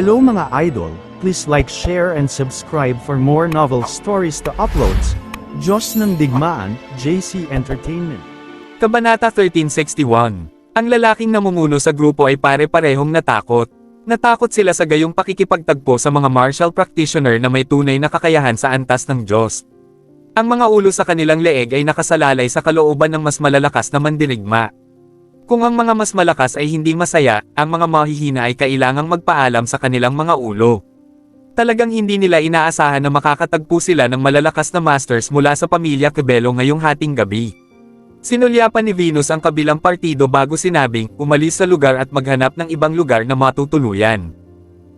Hello mga idol, please like, share and subscribe for more novel stories to uploads. Diyos ng Digmaan, JC Entertainment. Kabanata 1361. Ang lalaking namumuno sa grupo ay pare-parehong natakot. Natakot sila sa gayong pakikipagtagpo sa mga martial practitioner na may tunay na kakayahan sa antas ng Diyos. Ang mga ulo sa kanilang leeg ay nakasalalay sa kalooban ng mas malalakas na mandirigma. Kung ang mga mas malakas ay hindi masaya, ang mga mahihina ay kailangang magpaalam sa kanilang mga ulo. Talagang hindi nila inaasahan na makakatagpo sila ng malalakas na masters mula sa pamilya Cabello ngayong hating gabi. Sinulyapan ni Venus ang kabilang partido bago sinabing umalis sa lugar at maghanap ng ibang lugar na matutuluyan.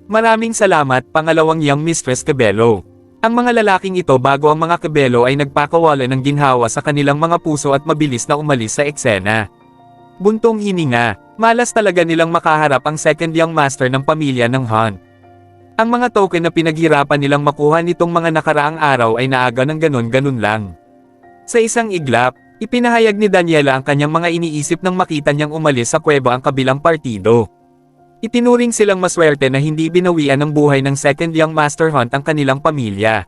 Maraming salamat, pangalawang young Mistress Cabello. Ang mga lalaking ito bago ang mga Cabello ay nagpakawala ng ginhawa sa kanilang mga puso at mabilis na umalis sa eksena. Buntong hininga, malas talaga nilang makaharap ang second young master ng pamilya ng Han. Ang mga token na pinaghirapan nilang makuha nitong mga nakaraang araw ay naaga ng ganon-ganon lang. Sa isang iglap, ipinahayag ni Daniela ang kanyang mga iniisip nang makita niyang umalis sa kuweba ang kabilang partido. Itinuring silang maswerte na hindi binawian ng buhay ng second young master Hunt ang kanilang pamilya.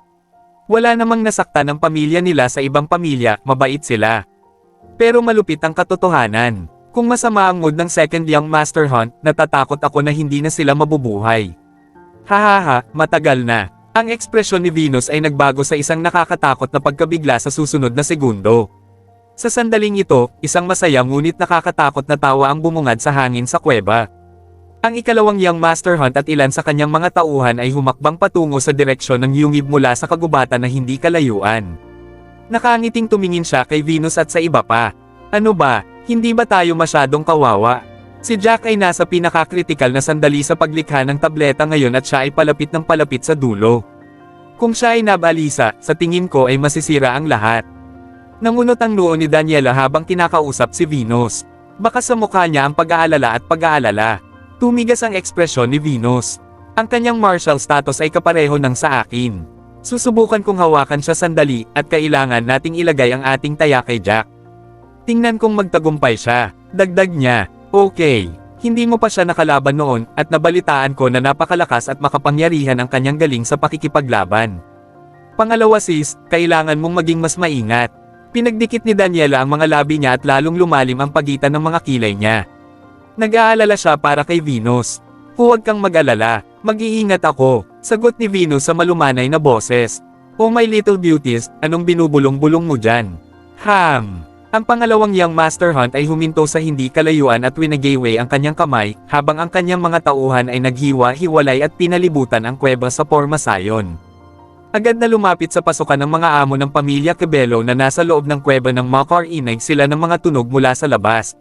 Wala namang nasaktan ng pamilya nila sa ibang pamilya, mabait sila. Pero malupit ang katotohanan. Kung masama ang mood ng second young master Hunt, natatakot ako na hindi na sila mabubuhay. Hahaha, matagal na. Ang ekspresyon ni Venus ay nagbago sa isang nakakatakot na pagkabigla sa susunod na segundo. Sa sandaling ito, isang masaya ngunit nakakatakot na tawa ang bumungad sa hangin sa kuweba. Ang ikalawang young master Hunt at ilan sa kanyang mga tauhan ay humakbang patungo sa direksyon ng yungib mula sa kagubatan na hindi kalayuan. Nakangiting tumingin siya kay Venus at sa iba pa. Ano ba, hindi ba tayo masyadong kawawa? Si Jack ay nasa pinakakritikal na sandali sa paglikha ng tableta ngayon at siya ay palapit ng palapit sa dulo. Kung siya ay nabalisa, sa tingin ko ay masisira ang lahat. Nangunot ang noo ni Daniela habang kinakausap si Venus. Baka sa mukha niya ang pag-aalala at pag-aalala. Tumigas ang ekspresyon ni Venus. Ang kanyang martial status ay kapareho ng sa akin. Susubukan kong hawakan siya sandali at kailangan nating ilagay ang ating taya kay Jack. Tingnan kong magtagumpay siya, dagdag niya. Okay, hindi mo pa siya nakalaban noon at nabalitaan ko na napakalakas at makapangyarihan ang kanyang galing sa pakikipaglaban. Pangalawa sis, kailangan mong maging mas maingat. Pinagdikit ni Daniela ang mga labi niya at lalong lumalim ang pagitan ng mga kilay niya. Nag-aalala siya para kay Venus. Huwag kang mag-alala, mag-iingat ako, sagot ni Venus sa malumanay na boses. Oh my little beauties, anong binubulong-bulong mo dyan? Ang pangalawang young master Hunt ay huminto sa hindi kalayuan at winagayway ang kanyang kamay, habang ang kanyang mga tauhan ay naghiwa-hiwalay at pinalibutan ang kuweba sa pormasayon. Agad na lumapit sa pasukan ng mga amo ng pamilya Cabello na nasa loob ng kuweba ng makarinig sila ng mga tunog mula sa labas.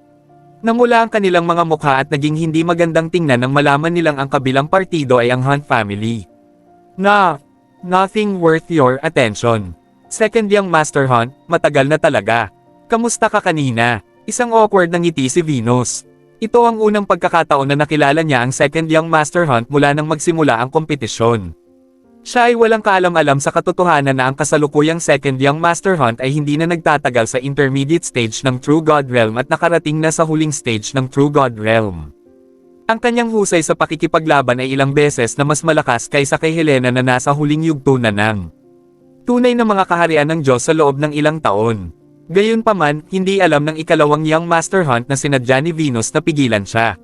Namula ang kanilang mga mukha at naging hindi magandang tingnan nang malaman nilang ang kabilang partido ay ang Hunt family. Nothing worth your attention. Second young master Hunt, matagal na talaga. Kamusta ka kanina? Isang awkward na ngiti si Venus. Ito ang unang pagkakataon na nakilala niya ang second young master Hunt mula nang magsimula ang kompetisyon. Siya ay walang kaalam-alam sa katotohanan na ang kasalukuyang second young master Hunt ay hindi na nagtatagal sa intermediate stage ng True God Realm at nakarating na sa huling stage ng True God Realm. Ang kanyang husay sa pakikipaglaban ay ilang beses na mas malakas kaysa kay Helena na nasa huling yugto na ng tunay na mga kaharian ng Diyos sa loob ng ilang taon. Gayunpaman, hindi alam ng ikalawang young master Hunt na sinadya ni Venus na pigilan siya.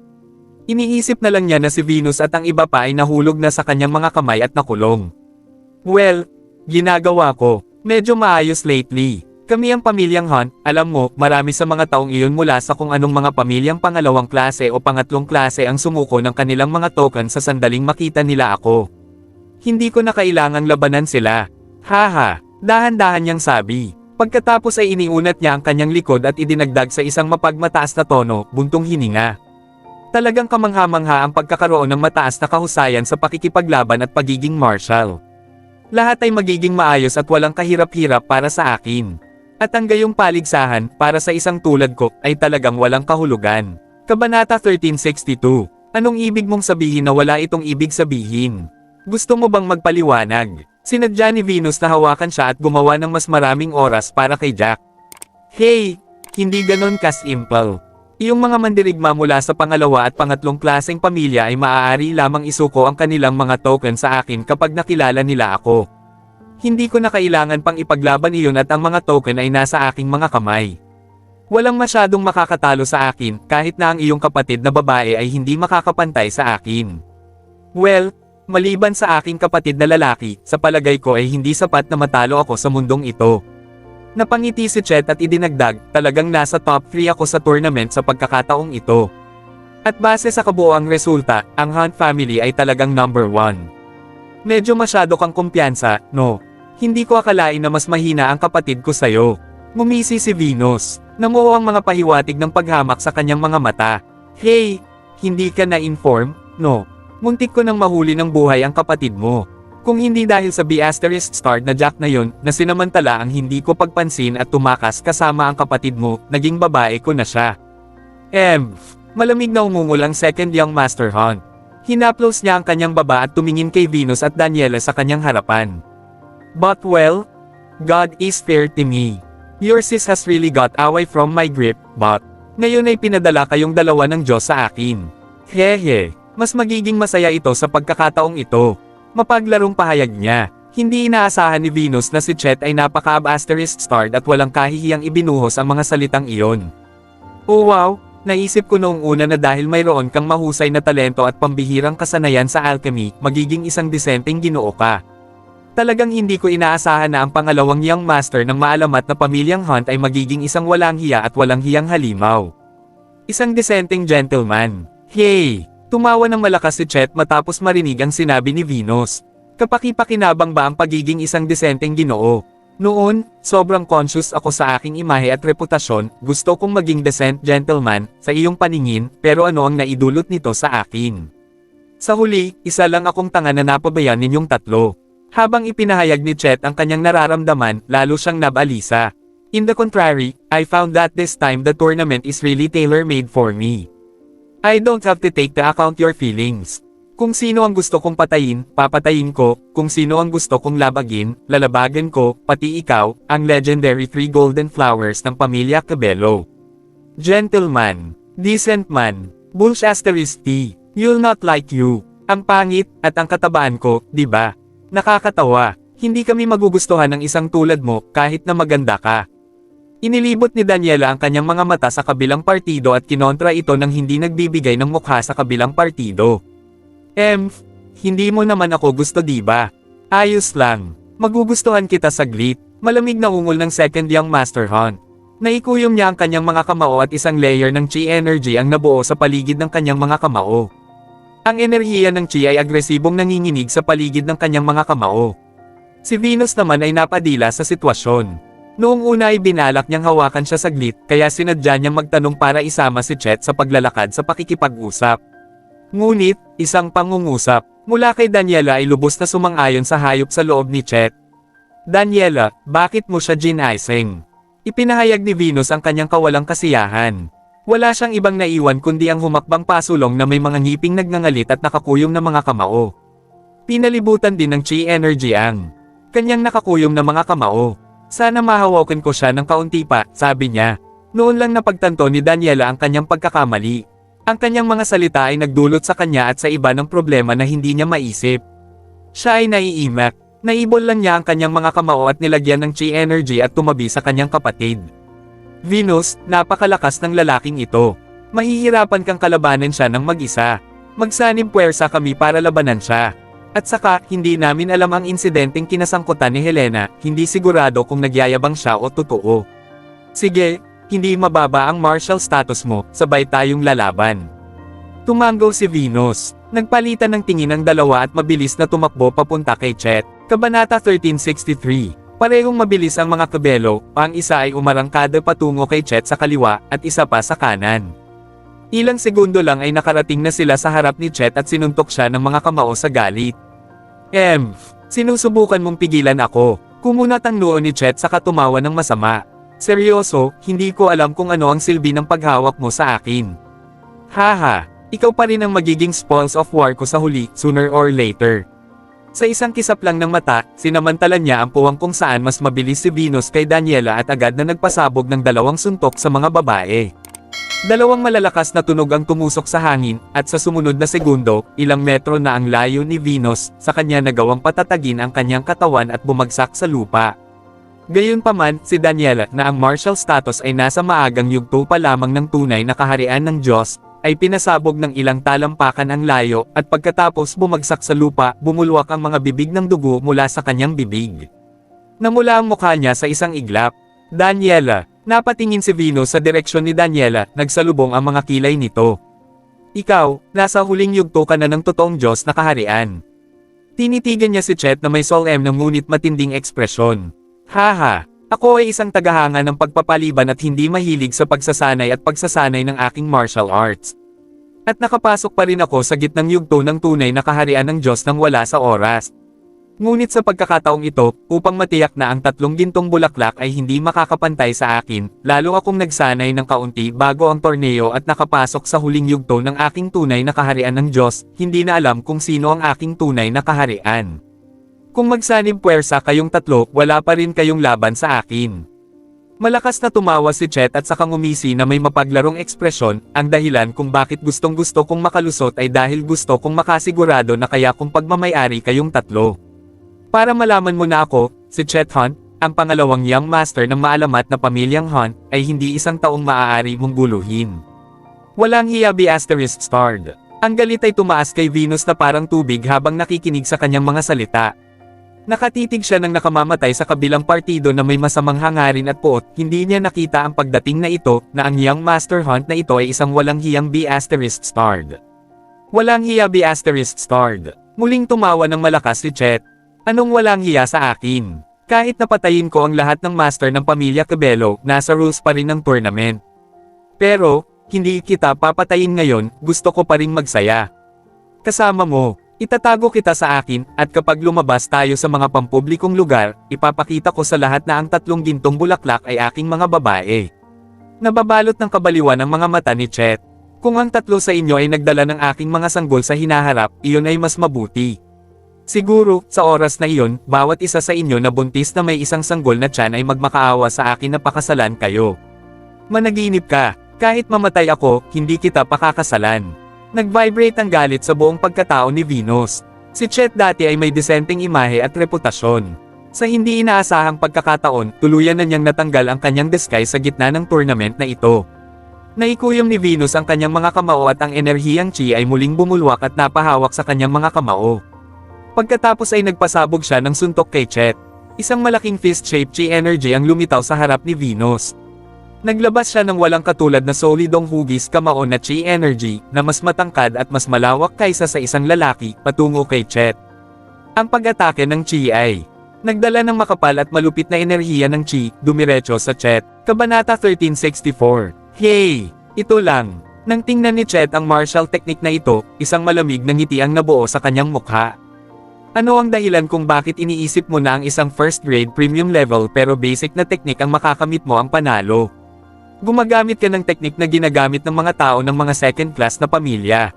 Iniisip na lang niya na si Venus at ang iba pa ay nahulog na sa kanyang mga kamay at nakulong. Well, ginagawa ko. Medyo maayos lately. Kami ang pamilyang Hunt, alam mo, marami sa mga taong iyon mula sa kung anong mga pamilyang pangalawang klase o pangatlong klase ang sumuko ng kanilang mga token sa sandaling makita nila ako. Hindi ko na kailangang labanan sila. Haha, dahan-dahan niyang sabi. Pagkatapos ay iniunat niya ang kanyang likod at idinagdag sa isang mapagmataas na tono, buntong hininga. Talagang kamangha-mangha ang pagkakaroon ng mataas na kahusayan sa pakikipaglaban at pagiging martial. Lahat ay magiging maayos at walang kahirap-hirap para sa akin. At ang gayong paligsahan, para sa isang tulad ko, ay talagang walang kahulugan. Kabanata 1362. Anong ibig mong sabihin na wala itong ibig sabihin? Gusto mo bang magpaliwanag? Sinadya ni Venus na hawakan siya at gumawa ng mas maraming oras para kay Jack. Hey, hindi ganon ka-simple. Iyong mga mandirigma mula sa pangalawa at pangatlong klaseng pamilya ay maaari lamang isuko ang kanilang mga token sa akin kapag nakilala nila ako. Hindi ko na kailangan pang ipaglaban iyon at ang mga token ay nasa aking mga kamay. Walang masyadong makakatalo sa akin kahit na ang iyong kapatid na babae ay hindi makakapantay sa akin. Well, maliban sa aking kapatid na lalaki, sa palagay ko ay hindi sapat na matalo ako sa mundong ito. Napangiti si Chet at idinagdag, talagang nasa top 3 ako sa tournament sa pagkakataong ito. At base sa kabuoang resulta, ang Hunt family ay talagang number 1. Medyo masyado kang kumpiyansa, no? Hindi ko akalain na mas mahina ang kapatid ko sa'yo. Ngumisi si Venus. Namuo ang mga pahiwatig ng paghamak sa kanyang mga mata. Hey, hindi ka na-inform, no? Muntik ko nang mahuli ng buhay ang kapatid mo. Kung hindi dahil sa B***star na Jack na yon, na sinamantala ang hindi ko pagpansin at tumakas kasama ang kapatid mo, naging babae ko na siya. Malamig na umungol ang second young Master Hunt. Hinaplos niya ang kanyang baba at tumingin kay Venus at Daniela sa kanyang harapan. But well, God is fair to me. Your sis has really got away from my grip, but ngayon ay pinadala kayong dalawa ng Diyos sa akin. Hehe, mas magiging masaya ito sa pagkakataong ito. Mapaglarong pahayag niya. Hindi inaasahan ni Venus na si Chet ay napaka-***starred at walang kahihiyang ibinuhos ang mga salitang iyon. Oh wow, naisip ko noong una na dahil mayroon kang mahusay na talento at pambihirang kasanayan sa alchemy, magiging isang disenteng ginoo ka. Talagang hindi ko inaasahan na ang pangalawang young master ng maalamat na pamilyang Hunt ay magiging isang walang hiya at walang hiyang halimaw. Isang disenteng gentleman. Hey! Tumawa ng malakas si Chet matapos marinig ang sinabi ni Venus. Kapaki-pakinabang ba ang pagiging isang disenteng ginoo? Noon, sobrang conscious ako sa aking imahe at reputasyon, gusto kong maging decent gentleman, sa iyong paningin, pero ano ang naidulot nito sa akin? Sa huli, isa lang akong tanga na napabayan ninyong tatlo. Habang ipinahayag ni Chet ang kanyang nararamdaman, lalo siyang nabalisa. In the contrary, I found that this time the tournament is really tailor-made for me. I don't have to take into account your feelings. Kung sino ang gusto kong patayin, papatayin ko, kung sino ang gusto kong labagin, lalabagan ko, pati ikaw, ang legendary 3 golden flowers ng pamilya Cabello. Gentleman, decent man, Bullsh *T, you'll not like you. Ang pangit, at ang katabaan ko, di ba? Nakakatawa, hindi kami magugustuhan ng isang tulad mo, kahit na maganda ka. Inilibot ni Daniela ang kanyang mga mata sa kabilang partido at kinontra ito nang hindi nagbibigay ng mukha sa kabilang partido. Hindi mo naman ako gusto diba? Ayos lang. Magugustuhan kita saglit. Malamig na ungol ng second young Master Hunt. Naikuyom niya ang kanyang mga kamao at isang layer ng chi energy ang nabuo sa paligid ng kanyang mga kamao. Ang enerhiya ng chi ay agresibong nanginginig sa paligid ng kanyang mga kamao. Si Venus naman ay napadila sa sitwasyon. Noong una ay binalak niyang hawakan siya saglit, kaya sinadya niyang magtanong para isama si Chet sa paglalakad sa pakikipag-usap. Ngunit, isang pangungusap, mula kay Daniela ay lubos na sumang-ayon sa hayop sa loob ni Chet. Daniela, bakit mo siya gin-icing? Ipinahayag ni Venus ang kanyang kawalang kasiyahan. Wala siyang ibang naiwan kundi ang humakbang pasulong na may mga ngiping nagngangalit at nakakuyom na mga kamao. Pinalibutan din ng chi energy ang kanyang nakakuyom na mga kamao. Sana mahawakan ko siya ng kaunti pa, sabi niya. Noon lang napagtanto ni Daniela ang kanyang pagkakamali. Ang kanyang mga salita ay nagdulot sa kanya at sa iba ng problema na hindi niya maisip. Siya ay naiimak. Naibol lang niya ang kanyang mga kamao at nilagyan ng chi energy at tumabi sa kanyang kapatid. Venus, napakalakas ng lalaking ito. Mahihirapan kang kalabanan siya ng mag-isa. Magsanib puwersa kami para labanan siya. At saka, hindi namin alam ang insidenteng kinasangkutan ni Helena, hindi sigurado kung nagyayabang siya o totoo. Sige, hindi mababa ang martial status mo, sabay tayong lalaban. Tumanggaw si Venus. Nagpalitan ng tingin ang dalawa at mabilis na tumakbo papunta kay Chet. Kabanata 1363. Parehong mabilis ang mga Cabello, ang isa ay umarangkada patungo kay Chet sa kaliwa, at isa pa sa kanan. Ilang segundo lang ay nakarating na sila sa harap ni Chet at sinuntok siya ng mga kamao sa galit. Sinusubukan mong pigilan ako. Kumunat ang noo ni Chet saka tumawa ng masama. Seryoso, hindi ko alam kung ano ang silbi ng paghawak mo sa akin. Haha, ikaw pa rin ang magiging spoils of war ko sa huli, sooner or later. Sa isang kisap lang ng mata, sinamantala niya ang puwang kung saan mas mabilis si Venus kay Daniela at agad na nagpasabog ng 2 suntok sa mga babae. Dalawang malalakas na tunog ang tumusok sa hangin, at sa sumunod na segundo, ilang metro na ang layo ni Venus, sa kanya nagawang patatagin ang kanyang katawan at bumagsak sa lupa. Gayunpaman, si Daniela, na ang martial status ay nasa maagang yugto pa lamang ng tunay na kaharian ng Diyos, ay pinasabog ng ilang talampakan ang layo, at pagkatapos bumagsak sa lupa, bumulwak ang mga bibig ng dugo mula sa kanyang bibig. Namula ang mukha niya sa isang iglap. Daniela. Napatingin si Venus sa direksyon ni Daniela, nagsalubong ang mga kilay nito. Ikaw, nasa huling yugto ka na ng totoong Diyos na kaharian. Tinitigan niya si Chet na may solemn na ngunit matinding ekspresyon. Haha, ako ay isang tagahanga ng pagpapaliban at hindi mahilig sa pagsasanay at pagsasanay ng aking martial arts. At nakapasok pa rin ako sa gitnang yugto ng tunay na kaharian ng Diyos nang wala sa oras. Ngunit sa pagkakataong ito, upang matiyak na ang 3 gintong bulaklak ay hindi makakapantay sa akin, lalo akong nagsanay ng kaunti bago ang torneo at nakapasok sa huling yugto ng aking tunay na kaharian ng Diyos, hindi na alam kung sino ang aking tunay na kaharian. Kung magsanib puwersa kayong 3, wala pa rin kayong laban sa akin. Malakas na tumawa si Chet at saka ngumisi na may mapaglarong ekspresyon, ang dahilan kung bakit gustong-gusto kong makalusot ay dahil gusto kong makasigurado na kaya kung pagmamayari kayong 3. Para malaman mo na ako, si Chet Hunt, ang pangalawang young master ng maalamat na pamilyang Hunt, ay hindi isang taong maaari mong guluhin. Walang hiya ****. Ang galit ay tumaas kay Venus na parang tubig habang nakikinig sa kanyang mga salita. Nakatitig siya ng nakamamatay sa kabilang partido na may masamang hangarin at puot, hindi niya nakita ang pagdating na ito, na ang young master Hunt na ito ay isang walang hiyang *****. Walang hiya *****. Muling tumawa ng malakas si Chet. Anong walang hiya sa akin? Kahit napatayin ko ang lahat ng master ng pamilya Cabello, nasa rules pa rin ng tournament. Pero, hindi kita papatayin ngayon, gusto ko pa rin magsaya. Kasama mo, itatago kita sa akin, at kapag lumabas tayo sa mga pampublikong lugar, ipapakita ko sa lahat na ang 3 gintong bulaklak ay aking mga babae. Nababalot ng kabaliwan ang mga mata ni Chet. Kung ang 3 sa inyo ay nagdala ng aking mga sanggol sa hinaharap, iyon ay mas mabuti. Siguro, sa oras na iyon, bawat isa sa inyo na buntis na may isang sanggol na tiyan ay magmakaawa sa akin na pakasalan kayo. Managinip ka, kahit mamatay ako, hindi kita pakakasalan. Nag-vibrate ang galit sa buong pagkatao ni Venus. Si Chet dati ay may disenteng imahe at reputasyon. Sa hindi inaasahang pagkakataon, tuluyan na niyang natanggal ang kanyang disguise sa gitna ng tournament na ito. Naikuyom ni Venus ang kanyang mga kamao at ang enerhiyang chi ay muling bumulwak at napahawak sa kanyang mga kamao. Pagkatapos ay nagpasabog siya ng suntok kay Chet. Isang malaking fist-shaped chi energy ang lumitaw sa harap ni Venus. Naglabas siya ng walang katulad na solidong hugis kamao na chi energy, na mas matangkad at mas malawak kaysa sa isang lalaki, patungo kay Chet. Ang pag-atake ng chi ay nagdala ng makapal at malupit na enerhiya ng chi, dumiretso sa Chet. Kabanata 1364. Hey! Ito lang. Nang tingnan ni Chet ang martial technique na ito, isang malamig na ngiti ang nabuo sa kanyang mukha. Ano ang dahilan kung bakit iniisip mo na ang isang first grade premium level pero basic na teknik ang makakamit mo ang panalo? Gumagamit ka ng teknik na ginagamit ng mga tao ng mga second class na pamilya.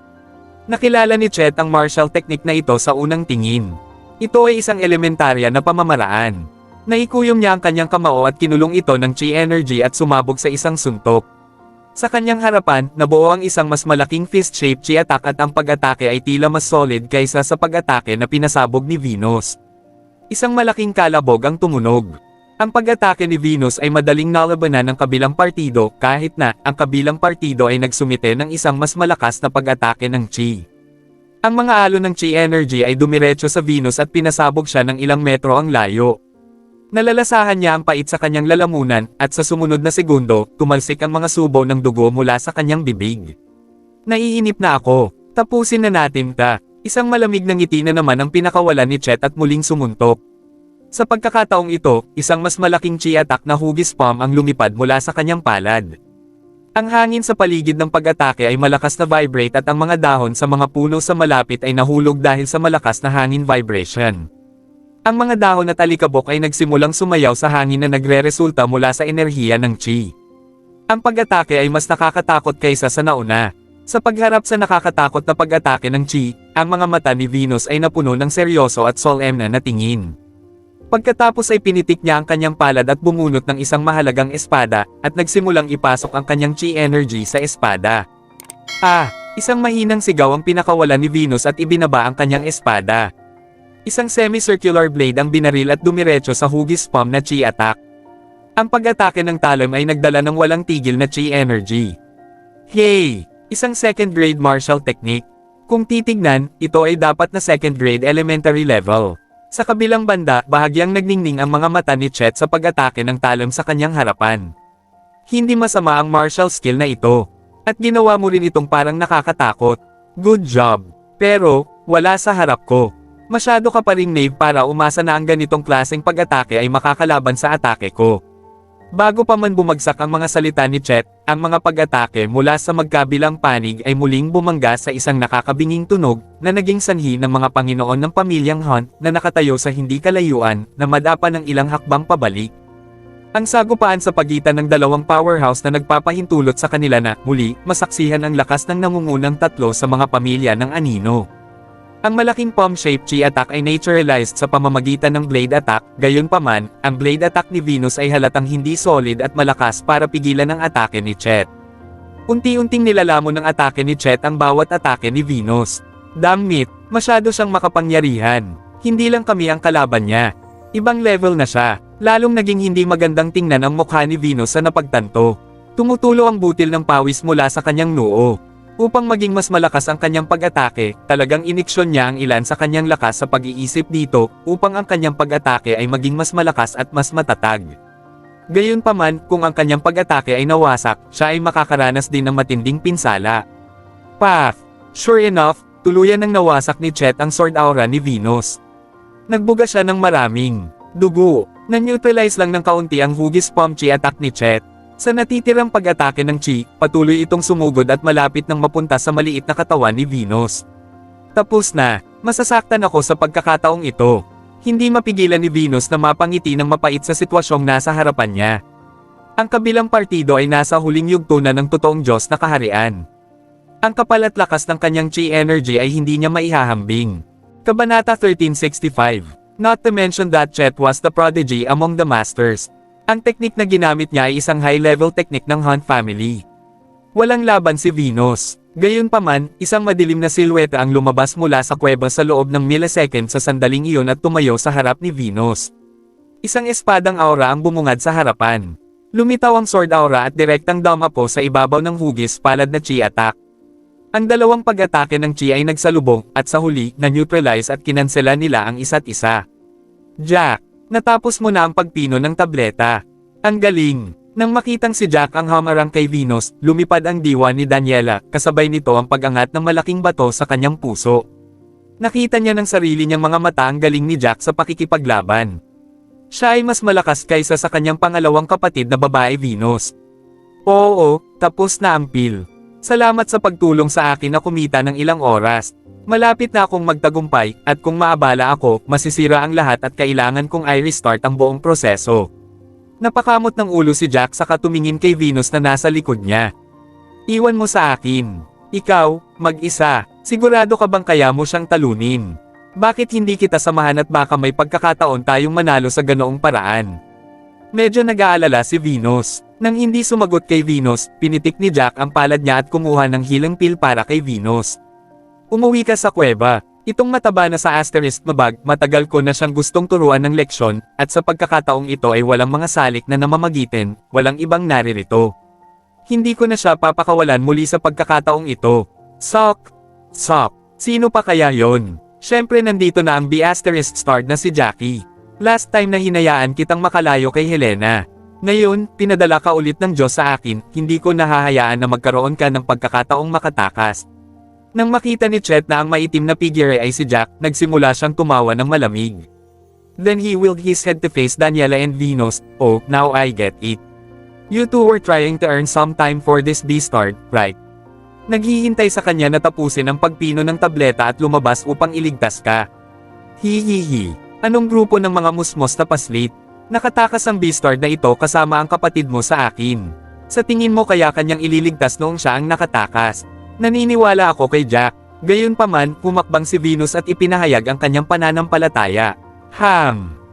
Nakilala ni Chet ang martial technique na ito sa unang tingin. Ito ay isang elementarya na pamamaraan. Naikuyom niya ang kanyang kamao at kinulong ito ng chi energy at sumabog sa isang suntok. Sa kanyang harapan, nabuo ang isang mas malaking fist-shaped chi attack at ang pag-atake ay tila mas solid kaysa sa pag-atake na pinasabog ni Venus. Isang malaking kalabog ang tumunog. Ang pag-atake ni Venus ay madaling nalabanan ng kabilang partido kahit na ang kabilang partido ay nagsumite ng isang mas malakas na pag-atake ng chi. Ang mga alon ng chi energy ay dumiretso sa Venus at pinasabog siya ng ilang metro ang layo. Nalalasahan niya ang pait sa kanyang lalamunan, at sa sumunod na segundo, tumalsik ang mga subo ng dugo mula sa kanyang bibig. Naiinip na ako. Tapusin na natin ta. Isang malamig na ngiti na naman ang pinakawalan ni Chet at muling sumuntok. Sa pagkakataong ito, isang mas malaking chi attack na hugis palm ang lumipad mula sa kanyang palad. Ang hangin sa paligid ng pag-atake ay malakas na vibrate at ang mga dahon sa mga puno sa malapit ay nahulog dahil sa malakas na hangin vibration. Ang mga dahon at alikabok ay nagsimulang sumayaw sa hangin na nagre-resulta mula sa enerhiya ng chi. Ang pag-atake ay mas nakakatakot kaysa sa nauna. Sa pagharap sa nakakatakot na pag-atake ng chi, ang mga mata ni Venus ay napuno ng seryoso at solemn na tingin. Pagkatapos ay pinitik niya ang kanyang palad at bumunot ng isang mahalagang espada, at nagsimulang ipasok ang kanyang chi energy sa espada. Isang mahinang sigaw ang pinakawalan ni Venus at ibinaba ang kanyang espada. Isang semi-circular blade ang binaril at dumiretso sa hugis palm na chi attack. Ang pag-atake ng talon ay nagdala ng walang tigil na chi energy. Hey! Isang second grade martial technique. Kung titignan, ito ay dapat na second grade elementary level. Sa kabilang banda, bahagyang nagningning ang mga mata ni Chet sa pag-atake ng talon sa kanyang harapan. Hindi masama ang martial skill na ito. At ginawa mo rin itong parang nakakatakot. Good job. Pero, wala sa harap ko. Masyado ka pa ring naive para umasa na ang ganitong klaseng pag-atake ay makakalaban sa atake ko. Bago pa man bumagsak ang mga salita ni Chet, ang mga pag-atake mula sa magkabilang panig ay muling bumangga sa isang nakakabinging tunog, na naging sanhi ng mga Panginoon ng pamilyang Hunt na nakatayo sa hindi kalayuan, na madapa ng ilang hakbang pabalik. Ang sagupaan sa pagitan ng dalawang powerhouse na nagpapahintulot sa kanila na, muli, masaksihan ang lakas ng nangungunang tatlo sa mga pamilya ng anino. Ang malaking palm-shaped chi attack ay naturalized sa pamamagitan ng blade attack, gayunpaman, ang blade attack ni Venus ay halatang hindi solid at malakas para pigilan ang atake ni Chet. Unti-unting nilalamon ng atake ni Chet ang bawat atake ni Venus. Damn it, masyado siyang makapangyarihan. Hindi lang kami ang kalaban niya. Ibang level na siya. Lalong naging hindi magandang tingnan ang mukha ni Venus sa napagtanto. Tumutulo ang butil ng pawis mula sa kanyang noo. Upang maging mas malakas ang kanyang pag-atake, talagang iniksyon niya ang ilan sa kanyang lakas sa pag-iisip dito, upang ang kanyang pag-atake ay maging mas malakas at mas matatag. Gayunpaman, kung ang kanyang pag-atake ay nawasak, siya ay makakaranas din ng matinding pinsala. Path! Sure enough, tuluyan nang nawasak ni Chet ang sword aura ni Venus. Nagbuga siya ng maraming dugo. Na-neutralize lang ng kaunti ang hugis palm chi attack ni Chet. Sa natitirang pag-atake ng chi, patuloy itong sumugod at malapit nang mapunta sa maliit na katawan ni Venus. Tapos na, masasaktan ako sa pagkakataong ito. Hindi mapigilan ni Venus na mapangiti ng mapait sa sitwasyong nasa harapan niya. Ang kabilang partido ay nasa huling yugto na ng totoong Diyos na kaharian. Ang kapal at lakas ng kanyang chi energy ay hindi niya maihahambing. Kabanata 1365. Not to mention that Chet was the prodigy among the masters. Ang teknik na ginamit niya ay isang high-level teknik ng Hunt family. Walang laban si Venus. Gayunpaman, isang madilim na silhouette ang lumabas mula sa kuweba sa loob ng millisecond sa sandaling iyon at tumayo sa harap ni Venus. Isang espadang aura ang bumungad sa harapan. Lumitaw ang sword aura at direktang dumapo sa ibabaw ng hugis palad na chi attack. Ang dalawang pag-atake ng chi ay nagsalubong, at sa huli, na-neutralize at kinansela nila ang isa't isa. Jack, natapos mo na ang pagpino ng tableta. Ang galing! Nang makitang si Jack ang hamarang kay Venus, lumipad ang diwa ni Daniela, kasabay nito ang pag-angat ng malaking bato sa kanyang puso. Nakita niya ng sarili niyang mga mata ang galing ni Jack sa pakikipaglaban. Siya ay mas malakas kaysa sa kanyang pangalawang kapatid na babae Venus. Oo, tapos na ang pil. Salamat sa pagtulong sa akin na kumita ng ilang oras. Malapit na akong magtagumpay, at kung maabala ako, masisira ang lahat at kailangan kong i-restart ang buong proseso. Napakamot ng ulo si Jack saka tumingin kay Venus na nasa likod niya. Iwan mo sa akin. Ikaw, mag-isa, sigurado ka bang kaya mo siyang talunin? Bakit hindi kita samahan at baka may pagkakataon tayong manalo sa ganoong paraan? Medyo nag-aalala si Venus. Nang hindi sumagot kay Venus, pinitik ni Jack ang palad niya at kumuha ng healing pill para kay Venus. Umuwi ka sa kuweba. Itong mataba na sa asterisk mabag, matagal ko na siyang gustong turuan ng leksyon, at sa pagkakataong ito ay walang mga salik na namamagitin, walang ibang naririto. Hindi ko na siya papakawalan muli sa pagkakataong ito. Sok! Sino pa kaya yon? Syempre nandito na ang B** starred na si Jackie. Last time na hinayaan kitang makalayo kay Helena. Ngayon, pinadala ka ulit ng Diyos sa akin, hindi ko nahahayaan na magkaroon ka ng pagkakataong makatakas. Nang makita ni Chet na ang maitim na figure ay si Jack, nagsimula siyang tumawa ng malamig. Then he willed his head to face Daniela and Venus. Oh, now I get it. You two were trying to earn some time for this B***, right? Naghihintay sa kanya na tapusin ang pagpino ng tableta at lumabas upang iligtas ka. Hihihi. Anong grupo ng mga musmos na paslit? Nakatakas ang B** na ito kasama ang kapatid mo sa akin. Sa tingin mo kaya kanyang ililigtas noong siya ang nakatakas? Naniniwala ako kay Jack. Gayunpaman, pumakbang si Venus at ipinahayag ang kanyang pananampalataya.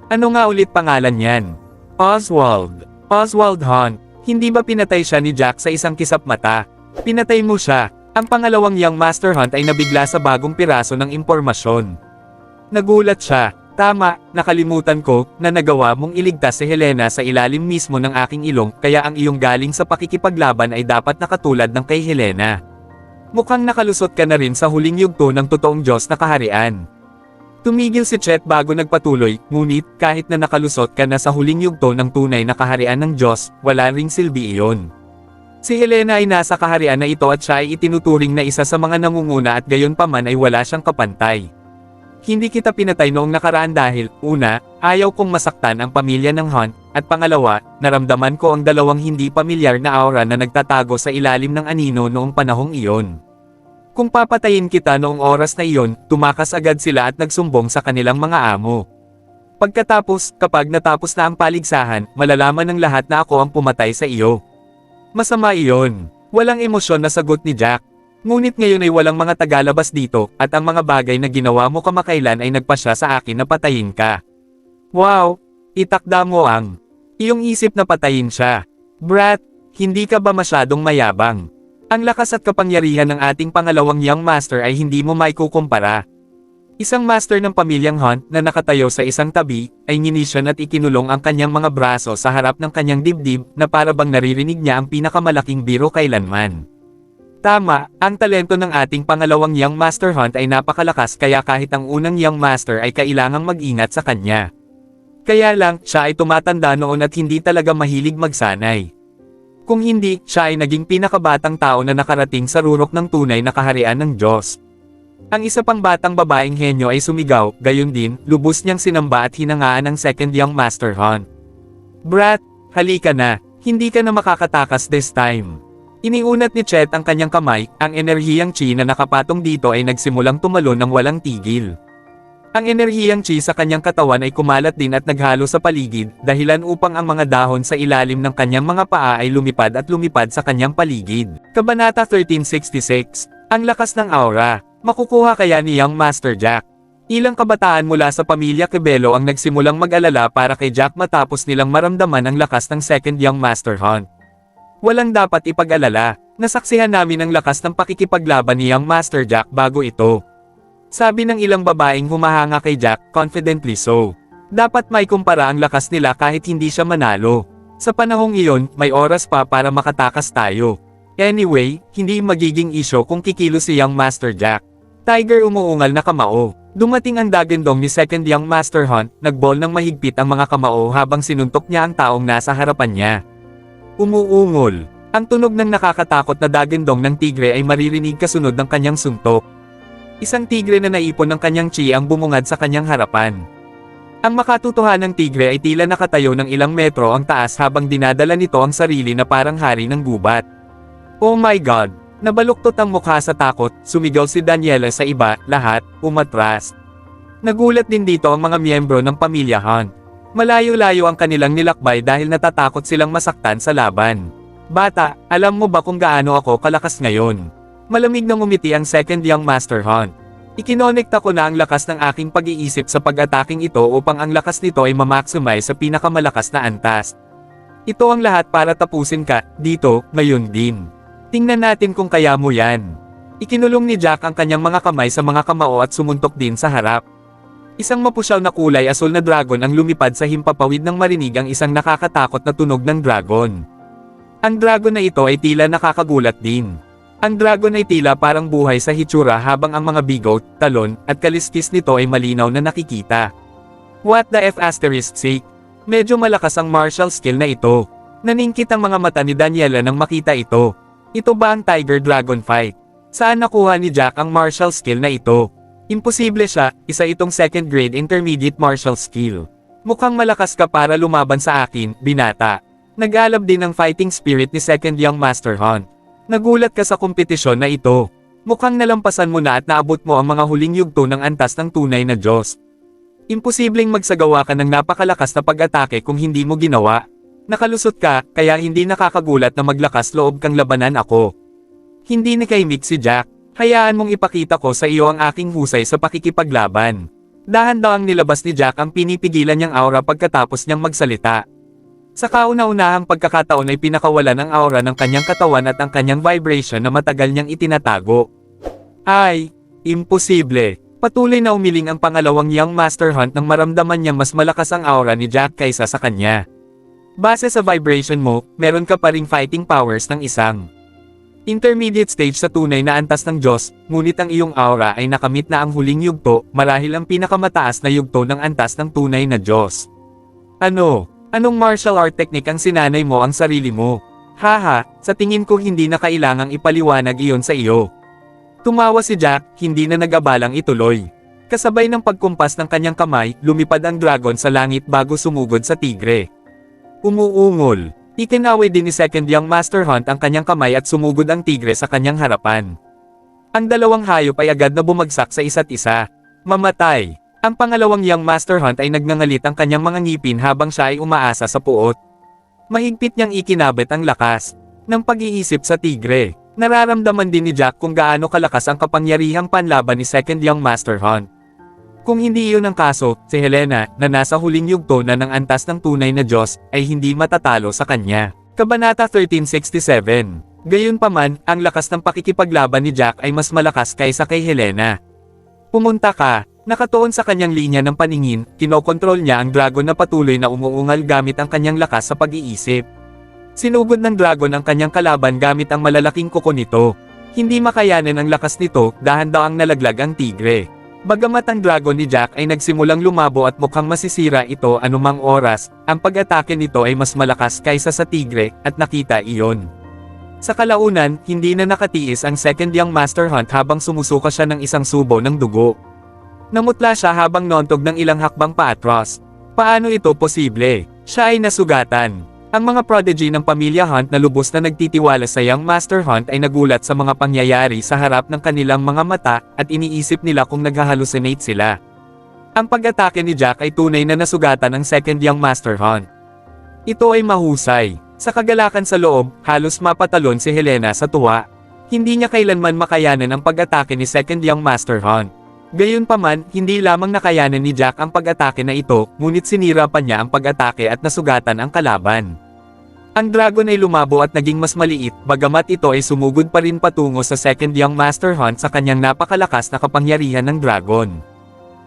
Ano nga ulit pangalan niyan? Oswald. Oswald Hunt. Hindi ba pinatay siya ni Jack sa isang kisap mata? Pinatay mo siya. Ang pangalawang Young Master Hunt ay nabigla sa bagong piraso ng impormasyon. Nagulat siya. Tama, nakalimutan ko, na nagawa mong iligtas si Helena sa ilalim mismo ng aking ilong, kaya ang iyong galing sa pakikipaglaban ay dapat nakatulad ng kay Helena. Mukhang nakalusot ka na rin sa huling yugto ng totoong Diyos na kaharian. Tumigil si Chet bago nagpatuloy, ngunit kahit na nakalusot ka na sa huling yugto ng tunay na kaharian ng Diyos, wala ring silbi iyon. Si Helena ay nasa kaharian na ito at siya ay itinuturing na isa sa mga nangunguna at gayon pa man ay wala siyang kapantay. Hindi kita pinatay noong nakaraan dahil, una, ayaw kong masaktan ang pamilya ng Hunt, at pangalawa, naramdaman ko ang dalawang hindi pamilyar na aura na nagtatago sa ilalim ng anino noong panahong iyon. Kung papatayin kita noong oras na iyon, tumakas agad sila at nagsumbong sa kanilang mga amo. Pagkatapos, kapag natapos na ang paligsahan, malalaman ng lahat na ako ang pumatay sa iyo. Masama iyon. Walang emosyon na sagot ni Jack. Ngunit ngayon ay walang mga tagalabas dito, at ang mga bagay na ginawa mo kamakailan ay nagpasya sa akin na patayin ka. Wow! Itakda mo ang iyong isip na patayin siya. Brat, hindi ka ba masyadong mayabang? Ang lakas at kapangyarihan ng ating pangalawang Young Master ay hindi mo maikukumpara. Isang master ng pamilyang Hunt na nakatayo sa isang tabi, ay nginisyon at ikinulong ang kanyang mga braso sa harap ng kanyang dibdib na para bang naririnig niya ang pinakamalaking biro kailanman. Tama, ang talento ng ating pangalawang Young Master Hunt ay napakalakas kaya kahit ang unang Young Master ay kailangang mag-ingat sa kanya. Kaya lang, siya ay tumatanda noon at hindi talaga mahilig magsanay. Kung hindi, siya ay naging pinakabatang tao na nakarating sa rurok ng tunay na kaharian ng Diyos. Ang isa pang batang babaeng henyo ay sumigaw, gayon din, lubos niyang sinamba at hinangaan ang second Young Master Hunt. Brat, halika na, hindi ka na makakatakas this time. Iniunat ni Chet ang kanyang kamay, ang enerhiyang chi na nakapatong dito ay nagsimulang tumalon ng walang tigil. Ang enerhiyang chi sa kanyang katawan ay kumalat din at naghalo sa paligid, dahilan upang ang mga dahon sa ilalim ng kanyang mga paa ay lumipad at lumipad sa kanyang paligid. Kabanata 1366, ang lakas ng aura, makukuha kaya ni Young Master Jack? Ilang kabataan mula sa pamilya Kebelo ang nagsimulang mag-alala para kay Jack matapos nilang maramdaman ang lakas ng second Young Master Hunt. Walang dapat ipag-alala, nasaksihan namin ang lakas ng pakikipaglaban ni Young Master Jack bago ito. Sabi ng ilang babaeng humahanga kay Jack, confidently so. Dapat may kumpara ang lakas nila kahit hindi siya manalo. Sa panahong iyon, may oras pa para makatakas tayo. Anyway, hindi magiging isyo kung kikilos si Young Master Jack. Tiger umuungal na kamao. Dumating ang dagandong ni second Young Master Hunt, nagball ng mahigpit ang mga kamao habang sinuntok niya ang taong nasa harapan niya. Umuungol. Ang tunog ng nakakatakot na dagandong ng tigre ay maririnig kasunod ng kanyang suntok. Isang tigre na naipon ng kanyang chi ang bumungad sa kanyang harapan. Ang makatotohanang tigre ay tila nakatayo ng ilang metro ang taas habang dinadala nito ang sarili na parang hari ng gubat. Oh my God! Nabaluktot ang mukha sa takot, sumigaw si Daniela sa iba, lahat, umatras. Nagulat din dito ang mga miyembro ng pamilya Hunt. Malayo-layo ang kanilang nilakbay dahil natatakot silang masaktan sa laban. Bata, alam mo ba kung gaano ako kalakas ngayon? Malamig na ngumiti ang second Young Master Hunt. Ikinonekta ko na ang lakas ng aking pag-iisip sa pag-ataking ito upang ang lakas nito ay ma-maximize sa pinakamalakas na antas. Ito ang lahat para tapusin ka, dito, ngayon din. Tingnan natin kung kaya mo yan. Ikinulong ni Jack ang kanyang mga kamay sa mga kamao at sumuntok din sa harap. Isang mapusyaw na kulay asul na dragon ang lumipad sa himpapawid ng marinig ang isang nakakatakot na tunog ng dragon. Ang dragon na ito ay tila nakakagulat din. Ang dragon ay tila parang buhay sa hitsura habang ang mga bigot, talon, at kaliskis nito ay malinaw na nakikita. What the F***? Medyo malakas ang martial skill na ito. Naningkit ang mga mata ni Daniela nang makita ito. Ito ba ang Tiger Dragon Fight? Saan nakuha ni Jack ang martial skill na ito? Imposible siya, isa itong second grade intermediate martial skill. Mukhang malakas ka para lumaban sa akin, binata. Nag-alab din ang fighting spirit ni second Young Master Hunt. Nagulat ka sa kompetisyon na ito. Mukhang nalampasan mo na at naabot mo ang mga huling yugto ng antas ng tunay na Diyos. Imposibleng magsagawa ka ng napakalakas na pag-atake kung hindi mo ginawa. Nakalusot ka, kaya hindi nakakagulat na maglakas loob kang labanan ako. Hindi nakaimik si Jack. Hayaan mong ipakita ko sa iyo ang aking husay sa pakikipaglaban. Dahan-dahang nilabas ni Jack ang pinipigilan niyang aura pagkatapos niyang magsalita. Sa kauna-unahang pagkakataon ay pinakawalan ang aura ng kanyang katawan at ang kanyang vibration na matagal niyang itinatago. Ay, imposible. Patuloy na umiling ang pangalawang Young Master Hunt nang maramdaman niyang mas malakas ang aura ni Jack kaysa sa kanya. Base sa vibration mo, meron ka pa ring fighting powers ng isang intermediate stage sa tunay na antas ng Diyos, ngunit ang iyong aura ay nakamit na ang huling yugto, marahil ang pinakamataas na yugto ng antas ng tunay na Diyos. Anong martial art technique ang sinanay mo ang sarili mo? Haha, sa tingin ko hindi na kailangang ipaliwanag iyon sa iyo. Tumawa si Jack, hindi na nag-abalang ituloy. Kasabay ng pagkumpas ng kanyang kamay, lumipad ang dragon sa langit bago sumugod sa tigre. Umuungol. Ikinaway din ni Second Young Master Hunt ang kanyang kamay at sumugod ang tigre sa kanyang harapan. Ang dalawang hayop ay agad na bumagsak sa isa't isa. Mamatay. Ang pangalawang Young Master Hunt ay nagngangalit ang kanyang mga ngipin habang siya ay umaasa sa puot. Mahigpit niyang ikinabit ang lakas ng pag-iisip sa tigre. Nararamdaman din ni Jack kung gaano kalakas ang kapangyarihang panlaban ni Second Young Master Hunt. Kung hindi iyon ang kaso, si Helena, na nasa huling yugto na ng antas ng tunay na Diyos, ay hindi matatalo sa kanya. Kabanata 1367. Gayunpaman, ang lakas ng pakikipaglaban ni Jack ay mas malakas kaysa kay Helena. Pumunta ka, nakatuon sa kanyang linya ng paningin, kinokontrol niya ang dragon na patuloy na umuungal gamit ang kanyang lakas sa pag-iisip. Sinugod ng dragon ang kanyang kalaban gamit ang malalaking kuko nito. Hindi makayanan ang lakas nito, dahan-dahang nalaglag ang tigre. Bagamat ang dragon ni Jack ay nagsimulang lumabo at mukhang masisira ito anumang oras, ang pag-atake nito ay mas malakas kaysa sa tigre, at nakita iyon. Sa kalaunan, hindi na nakatiis ang Second Young Master Hunt habang sumusuka siya ng isang subo ng dugo. Namutla siya habang nontog ng ilang hakbang paatras. Paano ito posible? Siya ay nasugatan. Ang mga prodigy ng pamilya Hunt na lubos na nagtitiwala sa Young Master Hunt ay nagulat sa mga pangyayari sa harap ng kanilang mga mata, at iniisip nila kung naghahalusinate sila. Ang pag-atake ni Jack ay tunay na nasugatan ng Second Young Master Hunt. Ito ay mahusay. Sa kagalakan sa loob, halos mapatalon si Helena sa tuwa. Hindi niya kailanman makayanan ang pag-atake ni Second Young Master Hunt. Gayunpaman, hindi lamang nakayanan ni Jack ang pag-atake na ito, ngunit sinira pa niya ang pag-atake at nasugatan ang kalaban. Ang dragon ay lumabo at naging mas maliit, bagamat ito ay sumugod pa rin patungo sa Second Young Master Hunt sa kanyang napakalakas na kapangyarihan ng dragon.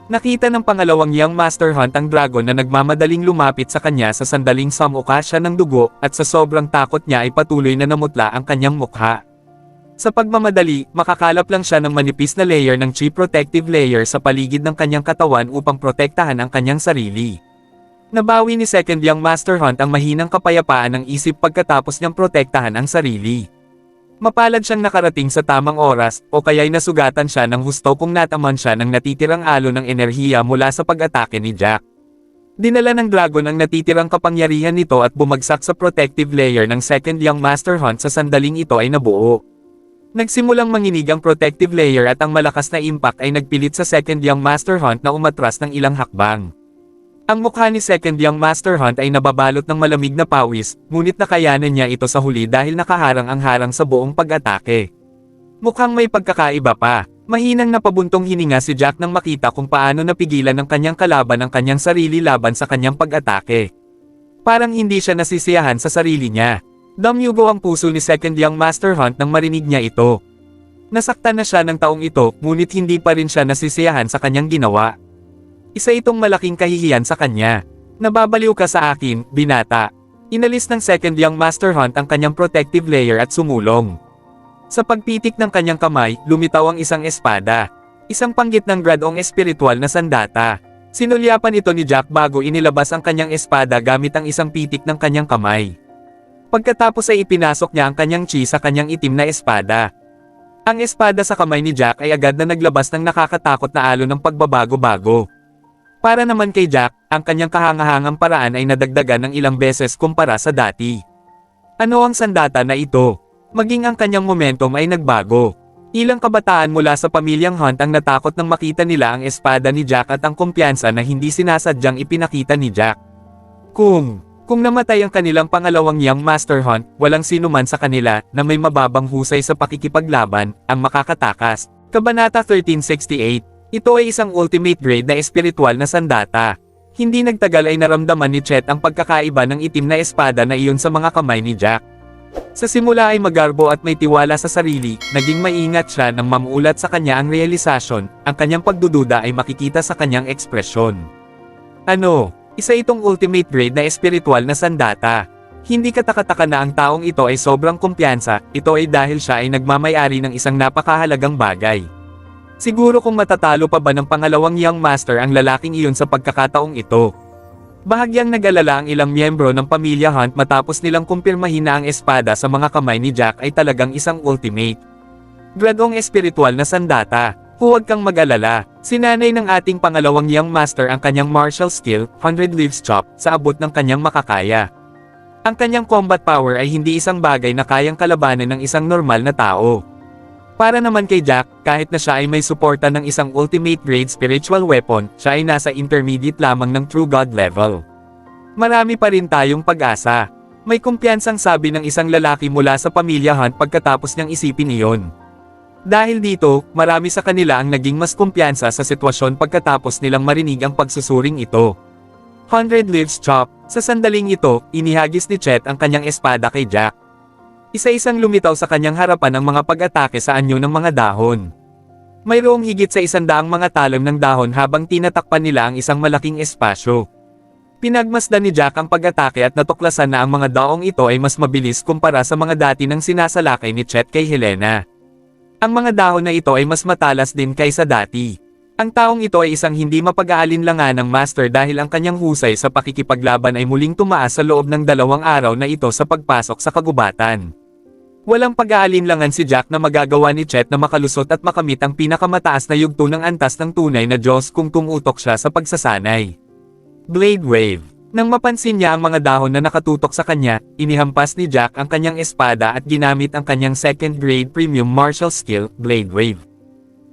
Nakita ng pangalawang Young Master Hunt ang dragon na nagmamadaling lumapit sa kanya sa sandaling sumuka siya ng dugo, at sa sobrang takot niya ay patuloy na namutla ang kanyang mukha. Sa pagmamadali, makakalap lang siya ng manipis na layer ng chi protective layer sa paligid ng kanyang katawan upang protektahan ang kanyang sarili. Nabawi ni Second Young Master Hunt ang mahinang kapayapaan ng isip pagkatapos niyang protektahan ang sarili. Mapalad siyang nakarating sa tamang oras, o kaya'y nasugatan siya ng husto kung nataman siya ng natitirang alo ng enerhiya mula sa pag-atake ni Jack. Dinala ng dragon ang natitirang kapangyarihan nito at bumagsak sa protective layer ng Second Young Master Hunt sa sandaling ito ay nabuo. Nagsimulang manginig ang protective layer at ang malakas na impact ay nagpilit sa Second Young Master Hunt na umatras ng ilang hakbang. Ang mukha ni Second Young Master Hunt ay nababalot ng malamig na pawis, ngunit nakayanan niya ito sa huli dahil nakaharang ang harang sa buong pag-atake. Mukhang may pagkakaiba pa. Mahinang napabuntong hininga si Jack nang makita kung paano napigilan ng kanyang kalaban ang kanyang sarili laban sa kanyang pag-atake. Parang hindi siya nasisiyahan sa sarili niya. Damyugo ang puso ni Second Young Master Hunt nang marinig niya ito. Nasaktan na siya ng taong ito, ngunit hindi pa rin siya nasisiyahan sa kanyang ginawa. Isa itong malaking kahihiyan sa kanya. Nababaliw ka sa akin, binata. Inalis ng Second Young Master Hunt ang kanyang protective layer at sumulong. Sa pagpitik ng kanyang kamay, lumitaw ang isang espada. Isang panggit ng gradong espiritual na sandata. Sinulyapan ito ni Jack bago inilabas ang kanyang espada gamit ang isang pitik ng kanyang kamay. Pagkatapos ay ipinasok niya ang kanyang chi sa kanyang itim na espada. Ang espada sa kamay ni Jack ay agad na naglabas ng nakakatakot na alo ng pagbabago-bago. Para naman kay Jack, ang kanyang kahangahangang paraan ay nadagdagan ng ilang beses kumpara sa dati. Ano ang sandata na ito? Maging ang kanyang momentum ay nagbago. Ilang kabataan mula sa pamilyang Hunt ang natakot nang makita nila ang espada ni Jack at ang kumpiyansa na hindi sinasadyang ipinakita ni Jack. Kung namatay ang kanilang pangalawang Young Master Hunt, walang sinuman sa kanila na may mababang husay sa pakikipaglaban ang makakatakas. Kabanata 1368. Ito ay isang ultimate grade na espiritual na sandata. Hindi nagtagal ay naramdaman ni Chet ang pagkakaiba ng itim na espada na iyon sa mga kamay ni Jack. Sa simula ay magarbo at may tiwala sa sarili, naging maingat siya nang mamulat sa kanya ang realisasyon, ang kanyang pagdududa ay makikita sa kanyang ekspresyon. Ano? Isa itong ultimate grade na espiritual na sandata. Hindi katakataka na ang taong ito ay sobrang kumpiyansa, ito ay dahil siya ay nagmamayari ng isang napakahalagang bagay. Siguro kung matatalo pa ba ng pangalawang Young Master ang lalaking iyon sa pagkakataong ito. Bahagyang nag-alala ang ilang miyembro ng pamilya Hunt matapos nilang kumpirmahin na ang espada sa mga kamay ni Jack ay talagang isang ultimate gradong espiritual na sandata. Huwag kang mag-alala, sinanay ng ating pangalawang Young Master ang kanyang martial skill, 100 Leaves Chop, sa abot ng kanyang makakaya. Ang kanyang combat power ay hindi isang bagay na kayang kalabanan ng isang normal na tao. Para naman kay Jack, kahit na siya ay may suporta ng isang ultimate grade spiritual weapon, siya ay nasa intermediate lamang ng true god level. Marami pa rin tayong pag-asa. May kumpiyansang sabi ng isang lalaki mula sa pamilya Hunt pagkatapos niyang isipin iyon. Dahil dito, marami sa kanila ang naging mas kumpiyansa sa sitwasyon pagkatapos nilang marinig ang pagsusuring ito. 100 Leaves Chop, sa sandaling ito, inihagis ni Chet ang kanyang espada kay Jack. Isa-isang lumitaw sa kanyang harapan ang mga pag-atake sa anyo ng mga dahon. Mayroong higit sa 100 mga talam ng dahon habang tinatakpan nila ang isang malaking espasyo. Pinagmasdan ni Jack ang pag-atake at natuklasan na ang mga daong ito ay mas mabilis kumpara sa mga dati nang sinasalakay ni Chet kay Helena. Ang mga dahon na ito ay mas matalas din kaysa dati. Ang taong ito ay isang hindi mapag-aalinlangan ng master dahil ang kanyang husay sa pakikipaglaban ay muling tumaas sa loob ng 2 araw na ito sa pagpasok sa kagubatan. Walang pag-aalinlangan si Jack na magagawa ni Chet na makalusot at makamit ang pinakamataas na yugto ng antas ng tunay na Diyos kung tumutok siya sa pagsasanay. Blade Wave. Nang mapansin niya ang mga dahon na nakatutok sa kanya, inihampas ni Jack ang kanyang espada at ginamit ang kanyang second grade premium martial skill, Blade Wave.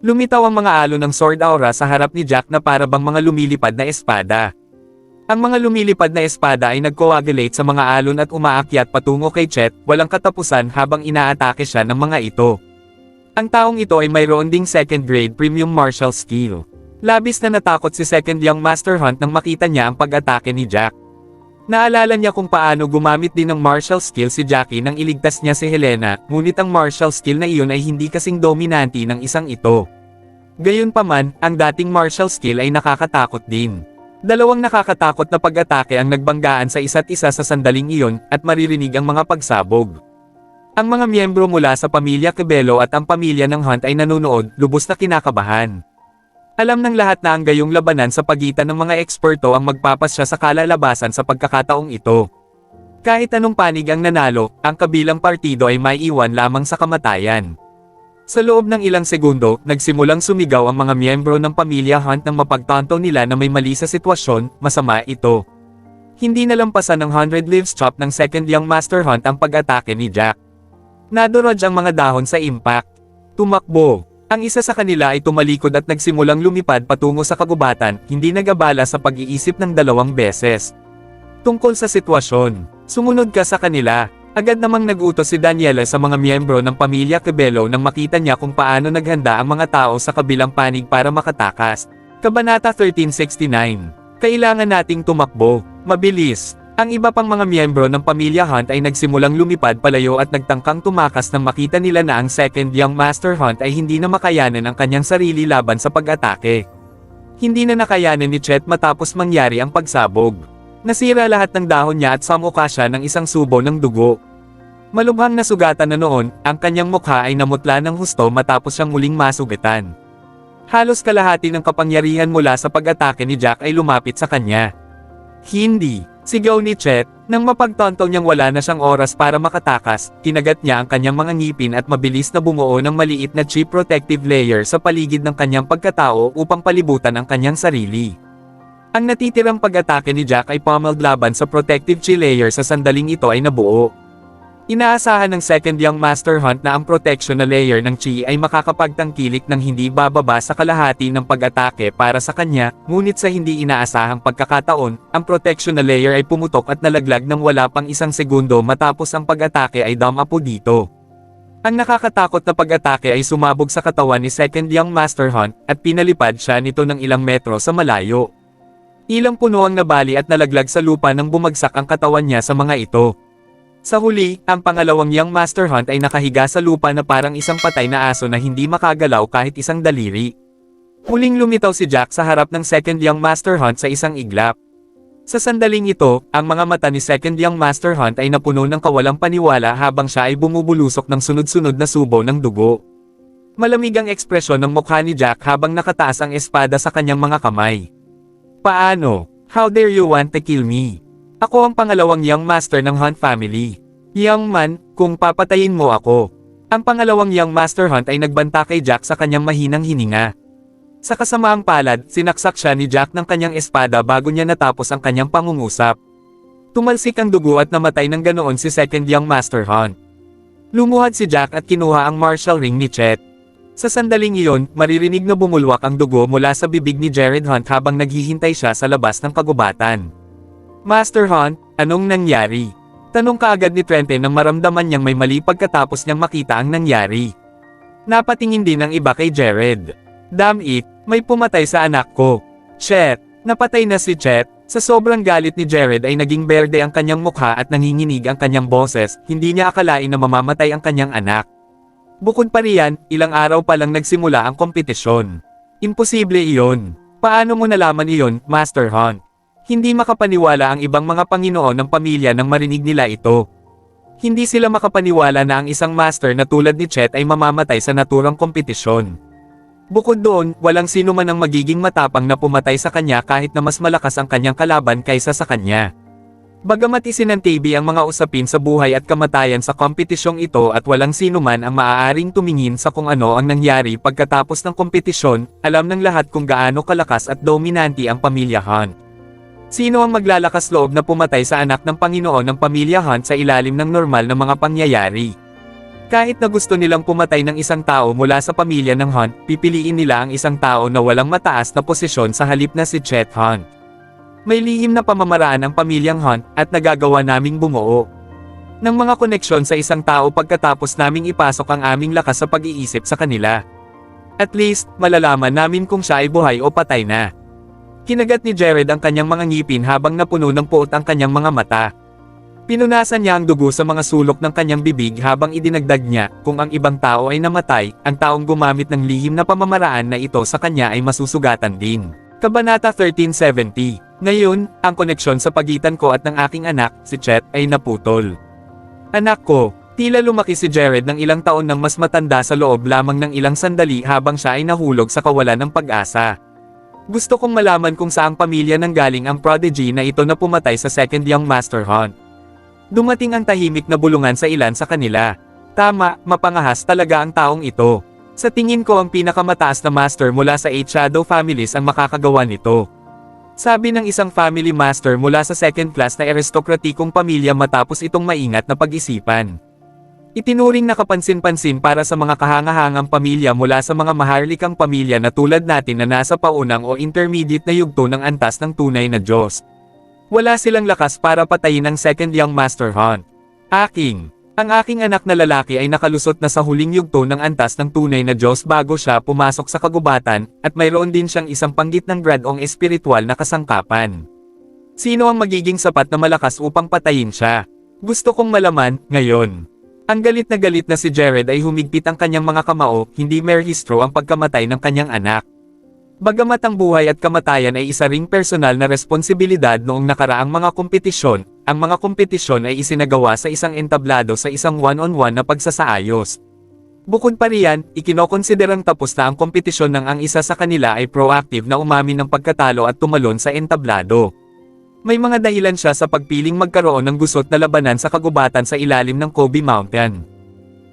Lumitaw ang mga alon ng sword aura sa harap ni Jack na para bang mga lumilipad na espada. Ang mga lumilipad na espada ay nag-coagulate sa mga alon at umaakyat patungo kay Chet, walang katapusan habang inaatake siya ng mga ito. Ang taong ito ay mayroon ding second grade premium martial skill. Labis na natakot si Second Young Master Hunt nang makita niya ang pag-atake ni Jack. Naalala niya kung paano gumamit din ng martial skill si Jackie nang iligtas niya si Helena, ngunit ang martial skill na iyon ay hindi kasing dominante ng isang ito. Gayunpaman, ang dating martial skill ay nakakatakot din. Dalawang nakakatakot na pag-atake ang nagbanggaan sa isa't isa sa sandaling iyon, at maririnig ang mga pagsabog. Ang mga miyembro mula sa pamilya Cabello at ang pamilya ng Hunt ay nanonood, lubos na kinakabahan. Alam ng lahat na ang gayong labanan sa pagitan ng mga eksperto ang magpapasya sa kalalabasan sa pagkakataong ito. Kahit anong panig ang nanalo, ang kabilang partido ay maiiwan lamang sa kamatayan. Sa loob ng ilang segundo, nagsimulang sumigaw ang mga miyembro ng pamilya Hunt nang mapagtanto nila na may mali sa sitwasyon, masama ito. Hindi nalampasan ng 100 Leaves Chop ng Second Young Master Hunt ang pag-atake ni Jack. Nadurog ang mga dahon sa impact. Tumakbo. Ang isa sa kanila ay tumalikod at nagsimulang lumipad patungo sa kagubatan, hindi nag-abala sa pag-iisip ng 2 beses. Tungkol sa sitwasyon, sumunod ka sa kanila. Agad namang nag-utos si Daniela sa mga miyembro ng pamilya Cabello nang makita niya kung paano naghanda ang mga tao sa kabilang panig para makatakas. Kabanata 1369. Kailangan nating tumakbo, mabilis. Ang iba pang mga miyembro ng pamilya Hunt ay nagsimulang lumipad palayo at nagtangkang tumakas nang makita nila na ang Second Young Master Hunt ay hindi na makayanan ang kanyang sarili laban sa pag-atake. Hindi na nakayanan ni Chet matapos mangyari ang pagsabog. Nasira lahat ng dahon niya at samukha siya ng isang subo ng dugo. Malubhang nasugatan na noon, ang kanyang mukha ay namutla ng husto matapos siyang muling masugatan. Halos kalahati ng kapangyarihan mula sa pag-atake ni Jack ay lumapit sa kanya. Hindi, sigaw ni Chet, nang mapagtanto niyang wala na siyang oras para makatakas, kinagat niya ang kanyang mga ngipin at mabilis na bumuo ng maliit na chi protective layer sa paligid ng kanyang pagkatao upang palibutan ang kanyang sarili. Ang natitirang pag-atake ni Jack ay pummeled laban sa protective chi layer sa sandaling ito ay nabuo. Inaasahan ng Second Young Master Hunt na ang protection na layer ng chi ay makakapagtangkilik ng hindi bababa sa kalahati ng pag-atake para sa kanya, ngunit sa hindi inaasahang pagkakataon, ang protection na layer ay pumutok at nalaglag ng wala pang 1 segundo matapos ang pag-atake ay dumapo dito. Ang nakakatakot na pag-atake ay sumabog sa katawan ni Second Young Master Hunt at pinalipad siya nito ng ilang metro sa malayo. Ilang puno ang nabali at nalaglag sa lupa nang bumagsak ang katawan niya sa mga ito. Sa huli, ang pangalawang Young Master Hunt ay nakahiga sa lupa na parang isang patay na aso na hindi makagalaw kahit isang daliri. Muling lumitaw si Jack sa harap ng Second Young Master Hunt sa isang iglap. Sa sandaling ito, ang mga mata ni Second Young Master Hunt ay napuno ng kawalang paniwala habang siya ay bumubulusok ng sunod-sunod na subo ng dugo. Malamig ang ekspresyon ng mukha ni Jack habang nakataas ang espada sa kanyang mga kamay. Paano? How dare you want to kill me? Ako ang pangalawang Young Master ng Hunt family. Young man, kung papatayin mo ako. Ang pangalawang Young Master Hunt ay nagbanta kay Jack sa kanyang mahinang hininga. Sa kasamaang palad, sinaksak siya ni Jack ng kanyang espada bago niya natapos ang kanyang pangungusap. Tumalsik ang dugo at namatay ng ganoon si Second Young Master Hunt. Lumuhad si Jack at kinuha ang martial ring ni Chet. Sa sandaling iyon, maririnig na bumulwak ang dugo mula sa bibig ni Jared Hunt habang naghihintay siya sa labas ng kagubatan. Master Hunt, anong nangyari? Tanong kaagad ni Trente nang maramdaman niyang may mali pagkatapos niyang makita ang nangyari. Napatingin din ang iba kay Jared. Damn it, may pumatay sa anak ko. Chet, napatay na si Chet. Sa sobrang galit ni Jared ay naging berde ang kanyang mukha at nanginginig ang kanyang boses, hindi niya akalain na mamamatay ang kanyang anak. Bukod pa riyan, ilang araw pa lang nagsimula ang kompetisyon. Imposible iyon. Paano mo nalaman iyon, Master Hunt? Hindi makapaniwala ang ibang mga Panginoon ng pamilya nang marinig nila ito. Hindi sila makapaniwala na ang isang master na tulad ni Chet ay mamamatay sa naturang kompetisyon. Bukod doon, walang sino man ang magiging matapang na pumatay sa kanya kahit na mas malakas ang kanyang kalaban kaysa sa kanya. Bagamat isinantibi ang mga usapin sa buhay at kamatayan sa kompetisyong ito at walang sino man ang maaaring tumingin sa kung ano ang nangyari pagkatapos ng kompetisyon, alam ng lahat kung gaano kalakas at dominante ang pamilya Hunt. Sino ang maglalakas loob na pumatay sa anak ng Panginoon ng pamilya Hunt sa ilalim ng normal na mga pangyayari? Kahit na gusto nilang pumatay ng isang tao mula sa pamilya ng Hunt, pipiliin nila ang isang tao na walang mataas na posisyon sa halip na si Chet Hunt. May lihim na pamamaraan ang pamilyang Hunt at nagagawa naming bumuo ng mga koneksyon sa isang tao pagkatapos naming ipasok ang aming lakas sa pag-iisip sa kanila. At least, malalaman namin kung siya ay buhay o patay na. Kinagat ni Jared ang kanyang mga ngipin habang napuno ng puot ang kanyang mga mata. Pinunasan niya ang dugo sa mga sulok ng kanyang bibig habang idinagdag niya, kung ang ibang tao ay namatay, ang taong gumamit ng lihim na pamamaraan na ito sa kanya ay masusugatan din. Kabanata 1370. Ngayon, ang koneksyon sa pagitan ko at ng aking anak, si Chet, ay naputol. Anak ko, tila lumaki si Jared ng ilang taon nang mas matanda sa loob lamang ng ilang sandali habang siya ay nahulog sa kawalan ng pag-asa. Gusto kong malaman kung saang pamilya nanggaling ang prodigy na ito na pumatay sa Second Young Master Hunt. Dumating ang tahimik na bulungan sa ilan sa kanila. Tama, mapangahas talaga ang taong ito. Sa tingin ko ang pinakamataas na master mula sa 8 Shadow families ang makakagawa nito. Sabi ng isang family master mula sa second class na aristokratikong pamilya matapos itong maingat na pag-isipan. Itinuring na kapansin-pansin para sa mga kahangahangang pamilya mula sa mga maharlikang pamilya na tulad natin na nasa paunang o intermediate na yugto ng antas ng tunay na Diyos. Wala silang lakas para patayin ang Second Young Master Hunt. Ang aking anak na lalaki ay nakalusot na sa huling yugto ng antas ng tunay na Diyos bago siya pumasok sa kagubatan, at mayroon din siyang isang panggit ng gradong espiritual na kasangkapan. Sino ang magiging sapat na malakas upang patayin siya? Gusto kong malaman, ngayon. Ang galit na si Jared ay humigpit ang kanyang mga kamao, hindi merehistro ang pagkamatay ng kanyang anak. Bagamat ang buhay at kamatayan ay isa ring personal na responsibilidad noong nakaraang mga kompetisyon, ang mga kompetisyon ay isinagawa sa isang entablado sa isang one-on-one na pagsasaayos. Bukod pa riyan, ikinokonsiderang tapos na ang kompetisyon nang ang isa sa kanila ay proactive na umamin ng pagkatalo at tumalon sa entablado. May mga dahilan siya sa pagpiling magkaroon ng gusot na labanan sa kagubatan sa ilalim ng Kobe Mountain.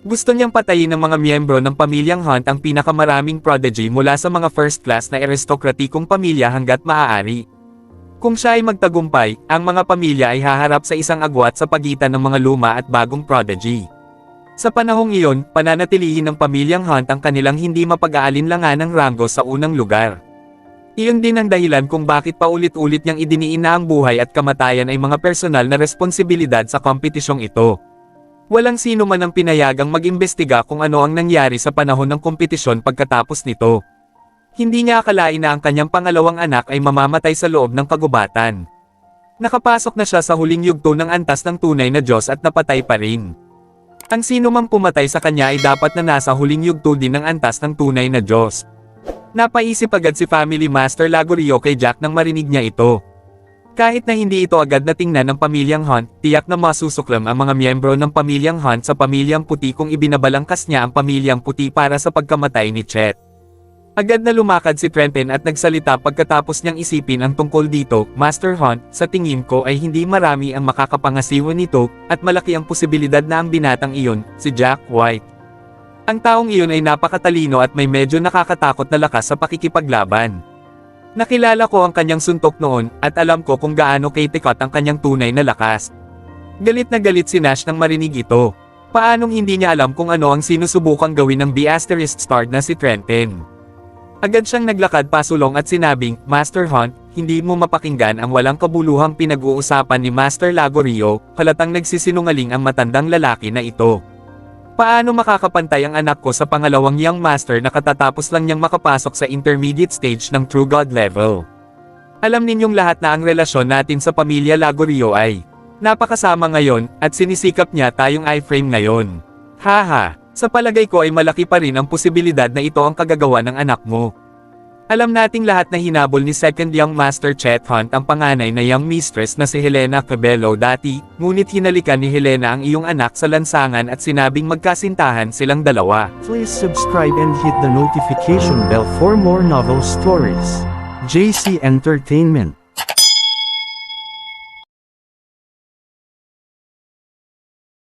Gusto niyang patayin ng mga miyembro ng pamilyang Hunt ang pinakamaraming prodigy mula sa mga first class na aristokratikong pamilya hanggat maaari. Kung siya ay magtagumpay, ang mga pamilya ay haharap sa isang agwat sa pagitan ng mga luma at bagong prodigy. Sa panahong iyon, pananatilihin ng pamilyang Hunt ang kanilang hindi mapag-aalinlangan ng ranggo sa unang lugar. Iyon din ang dahilan kung bakit paulit-ulit niyang idiniin na ang buhay at kamatayan ay mga personal na responsibilidad sa kompetisyong ito. Walang sino man ang pinayagang mag-imbestiga kung ano ang nangyari sa panahon ng kompetisyon pagkatapos nito. Hindi niya akalain na ang kanyang pangalawang anak ay mamamatay sa loob ng kagubatan. Nakapasok na siya sa huling yugto ng antas ng tunay na Diyos at napatay pa rin. Ang sino mang pumatay sa kanya ay dapat na nasa huling yugto din ng antas ng tunay na Diyos. Napaisip agad si Family Master Lagorio kay Jack nang marinig niya ito. Kahit na hindi ito agad na tingnan ng pamilyang Hunt, tiyak na masusuklam ang mga miyembro ng pamilyang Hunt sa pamilyang puti kung ibinabalangkas niya ang pamilyang puti para sa pagkamatay ni Chet. Agad na lumakad si Trenton at nagsalita pagkatapos niyang isipin ang tungkol dito. Master Hunt, sa tingin ko ay hindi marami ang makakapangasiwa nito, at malaki ang posibilidad na ang binatang iyon, si Jack White. Ang taong iyon ay napakatalino at may medyo nakakatakot na lakas sa pakikipaglaban. Nakilala ko ang kanyang suntok noon, at alam ko kung gaano kaitikot ang kanyang tunay na lakas. Galit na galit si Nash nang marinig ito. Paanong hindi niya alam kung ano ang sinusubukang gawin ng B***star na si Trenton? Agad siyang naglakad pasulong at sinabing, Master Hunt, hindi mo mapakinggan ang walang kabuluhang pinag-uusapan ni Master Lagorio, halatang nagsisinungaling ang matandang lalaki na ito. Paano makakapantay ang anak ko sa pangalawang young master na katatapos lang niyang makapasok sa intermediate stage ng True God level? Alam ninyong lahat na ang relasyon natin sa pamilya Lagorio ay napakasama ngayon, at sinisikap niya tayong iframe ngayon. Haha, sa palagay ko ay malaki pa rin ang posibilidad na ito ang kagagawa ng anak mo. Alam nating lahat na hinabol ni Second Young Master Chet Hunt ang panganay na young mistress na si Helena Cabello dati, ngunit hinalikan ni Helena ang iyong anak sa lansangan at sinabing magkasintahan silang dalawa. Please subscribe and hit the notification bell for more novel stories. JC Entertainment.